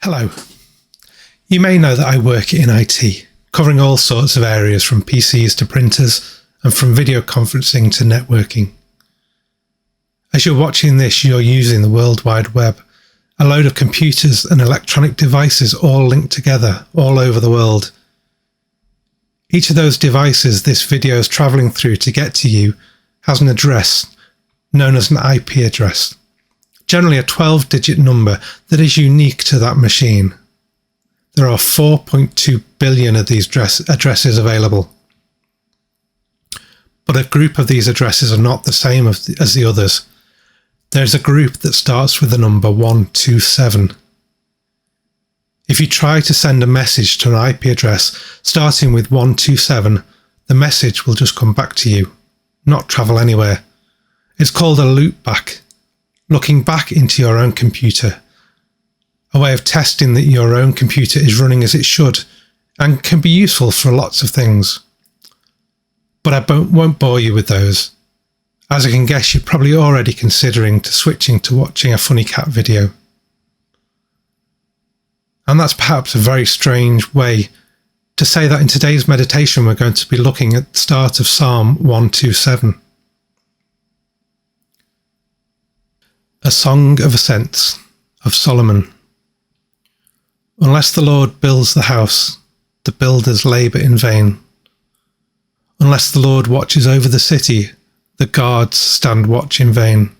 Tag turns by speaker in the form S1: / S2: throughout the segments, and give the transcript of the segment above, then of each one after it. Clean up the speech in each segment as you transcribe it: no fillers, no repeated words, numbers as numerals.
S1: Hello. You may know that I work in IT, covering all sorts of areas from PCs to printers and from video conferencing to networking. As you're watching this, you're using the World Wide Web, a load of computers and electronic devices all linked together all over the world. Each of those devices this video is travelling through to get to you has an address known as an IP address, generally a 12-digit number that is unique to that machine. There are 4.2 billion of these addresses available. But a group of these addresses are not the same as the others. There's a group that starts with the number 127. If you try to send a message to an IP address starting with 127, the message will just come back to you, not travel anywhere. It's called a loopback, looking back into your own computer, a way of testing that your own computer is running as it should, and can be useful for lots of things. But I won't bore you with those. As I can guess, you're probably already considering switching to watching a funny cat video. And that's perhaps a very strange way to say that in today's meditation we're going to be looking at the start of Psalm 127. A Song of Ascents of Solomon. Unless the Lord builds the house, the builders labour in vain. Unless the Lord watches over the city, the guards stand watch in vain.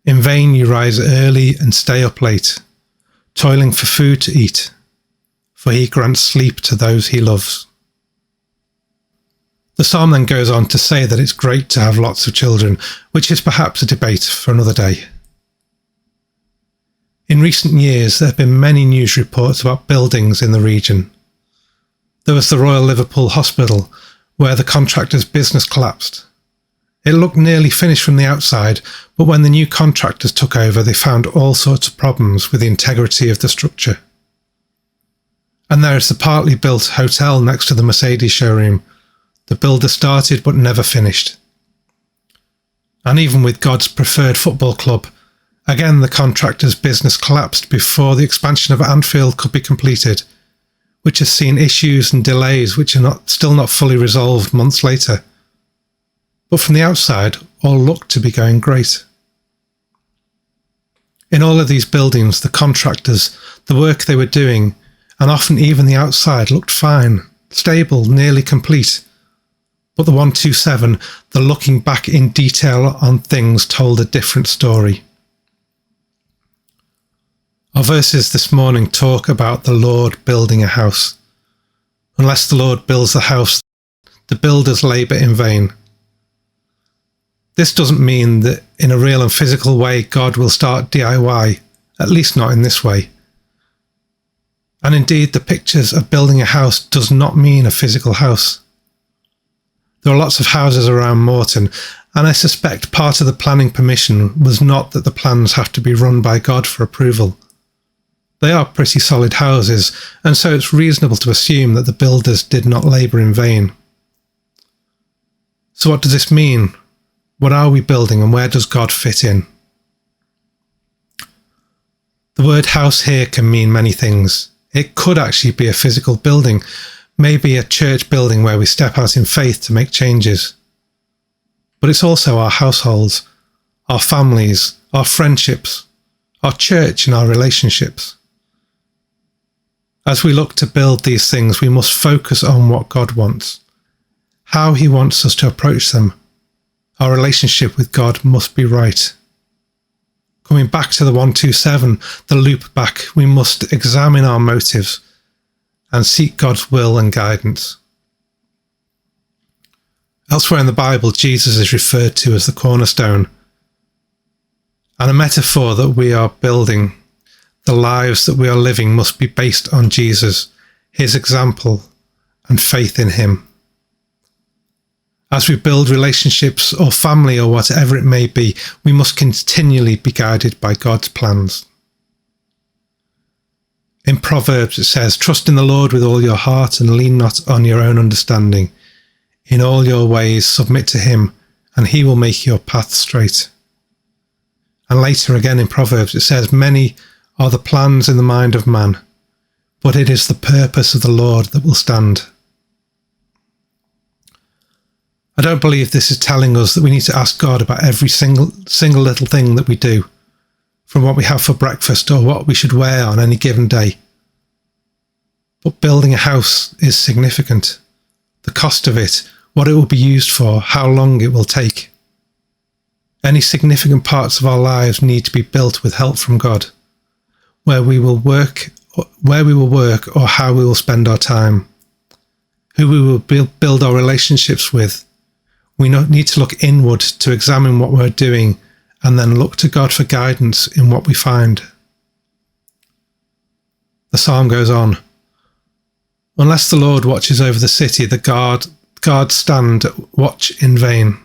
S1: In vain you rise early and stay up late, toiling for food to eat, for he grants sleep to those he loves. The psalm then goes on to say that it's great to have lots of children, which is perhaps a debate for another day. In recent years, there have been many news reports about buildings in the region. There was the Royal Liverpool Hospital, where the contractor's business collapsed. It looked nearly finished from the outside, but when the new contractors took over, they found all sorts of problems with the integrity of the structure. And there is the partly built hotel next to the Mercedes showroom. The builder started but never finished. And even with God's preferred football club, again the contractor's business collapsed before the expansion of Anfield could be completed, which has seen issues and delays which are still not fully resolved months later. But from the outside, all looked to be going great. In all of these buildings, the contractors, the work they were doing, and often even the outside looked fine, stable, nearly complete. But the 127, the looking back in detail on things, told a different story. Our verses this morning talk about the Lord building a house. Unless the Lord builds the house, the builders labour in vain. This doesn't mean that in a real and physical way God will start DIY, at least not in this way. And indeed, the pictures of building a house does not mean a physical house. There are lots of houses around Morton, and I suspect part of the planning permission was not that the plans have to be run by God for approval. They are pretty solid houses, and so it's reasonable to assume that the builders did not labour in vain. So what does this mean? What are we building, and where does God fit in? The word house here can mean many things. It could actually be a physical building, maybe a church building where we step out in faith to make changes. But it's also our households, our families, our friendships, our church and our relationships. As we look to build these things, we must focus on what God wants, how he wants us to approach them. Our relationship with God must be right. Coming back to the 127, the loop back, we must examine our motives and seek God's will and guidance. Elsewhere in the Bible, Jesus is referred to as the cornerstone, and a metaphor that we are building, the lives that we are living, must be based on Jesus, his example, and faith in him. As we build relationships or family or whatever it may be, we must continually be guided by God's plans. In Proverbs it says, "Trust in the Lord with all your heart and lean not on your own understanding. In all your ways submit to him, and he will make your path straight." And later again in Proverbs it says, "Many are the plans in the mind of man, but it is the purpose of the Lord that will stand. I don't believe this is telling us that we need to ask God about every single little thing that we do, from what we have for breakfast or what we should wear on any given day. But building a house is significant. The cost of it, what it will be used for, how long it will take. Any significant parts of our lives need to be built with help from God. Where we will work or how we will spend our time. Who we will build our relationships with. We need to look inward to examine what we're doing and then look to God for guidance in what we find. The psalm goes on. Unless the Lord watches over the city, the guards stand watch in vain.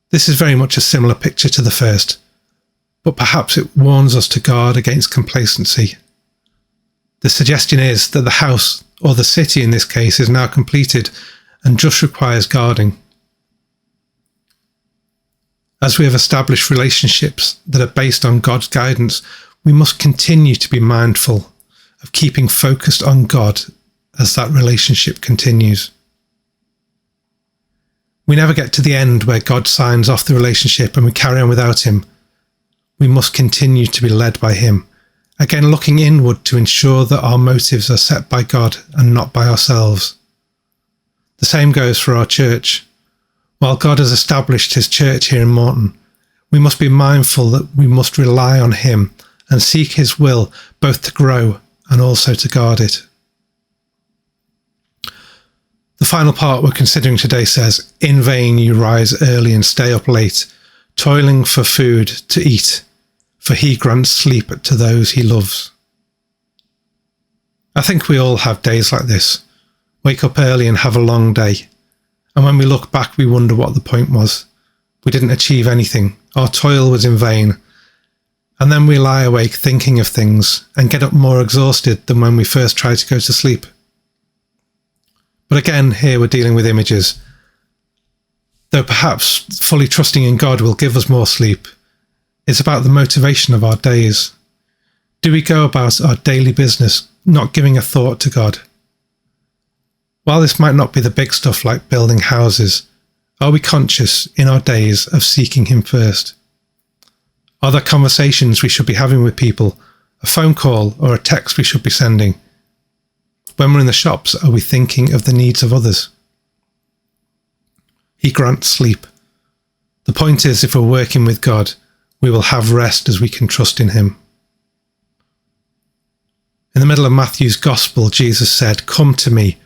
S1: This is very much a similar picture to the first, but perhaps it warns us to guard against complacency. The suggestion is that the house, or the city in this case, is now completed and just requires guarding. As we have established relationships that are based on God's guidance, we must continue to be mindful of keeping focused on God as that relationship continues. We never get to the end where God signs off the relationship and we carry on without him. We must continue to be led by him, again looking inward to ensure that our motives are set by God and not by ourselves. The same goes for our church. While God has established his church here in Morton, we must be mindful that we must rely on him and seek his will both to grow and also to guard it. The final part we're considering today says, "In vain you rise early and stay up late, toiling for food to eat, for he grants sleep to those he loves." I think we all have days like this. Wake up early and have a long day. And when we look back, we wonder what the point was. We didn't achieve anything. Our toil was in vain. And then we lie awake thinking of things and get up more exhausted than when we first tried to go to sleep. But again, here we're dealing with images. Though perhaps fully trusting in God will give us more sleep, it's about the motivation of our days. Do we go about our daily business not giving a thought to God? While this might not be the big stuff like building houses, are we conscious in our days of seeking him first? Are there conversations we should be having with people, a phone call or a text we should be sending? When we're in the shops, are we thinking of the needs of others? He grants sleep. The point is, if we're working with God, we will have rest as we can trust in him. In the middle of Matthew's Gospel, Jesus said, "Come to me,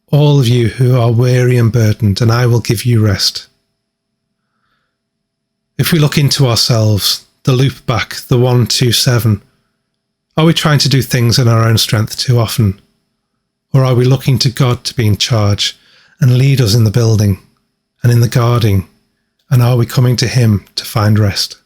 S1: all of you who are weary and burdened, and I will give you rest." If we look into ourselves, the loop back, the 127, are we trying to do things in our own strength too often? Or are we looking to God to be in charge and lead us in the building and in the guarding? And are we coming to him to find rest?